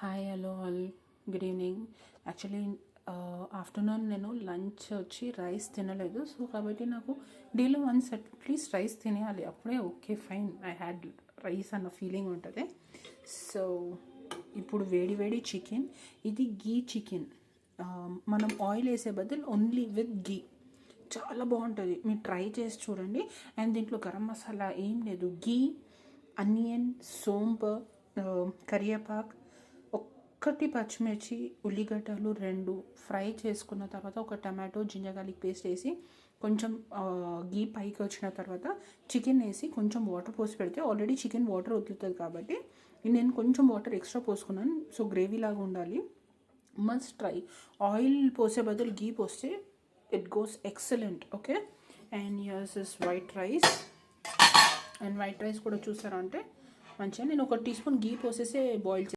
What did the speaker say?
Hi hello all good evening. Actually afternoon నేను lunch వచ్చి rice తినలేదు. సో కాబట్టి నాకు డేలో వన్స్ అట్లీస్ట్ రైస్ తినేయాలి, అప్పుడే okay fine I had rice అన్న ఫీలింగ్ ఉంటుంది. సో ఇప్పుడు వేడి వేడి చికెన్, ఇది గీ చికెన్. మనం ఆయిల్ వేసే బదులు ఓన్లీ విత్ గీ చాలా బాగుంటుంది, మీరు ట్రై చేసి చూడండి. అండ్ దీంట్లో గరం మసాలా ఏం లేదు, గీ, అనియన్, సోంపు, కరివేపాకు, ఒక్కటి పచ్చిమిర్చి, ఉల్లిగడ్డలు 2 ఫ్రై చేసుకున్న తర్వాత ఒక టమాటో, జింజర్ గార్లిక్ పేస్ట్ వేసి కొంచెం గీ పైకి వచ్చిన తర్వాత చికెన్ వేసి కొంచెం వాటర్ పోసి పెడితే ఆల్రెడీ చికెన్ వాటర్ వదులుతుంది కాబట్టి నేను కొంచెం వాటర్ ఎక్స్ట్రా పోసుకున్నాను. సో గ్రేవీ లాగా ఉండాలి, మస్ట్ ట్రై. ఆయిల్ పోసే బదులు గీ పోస్తే it goes excellent. Okay, and here's is white rice. And white rice కూడా చూసారా అంటే మంచిగా నేను 1 టీ స్పూన్ గీ పోసేసే బాయిల్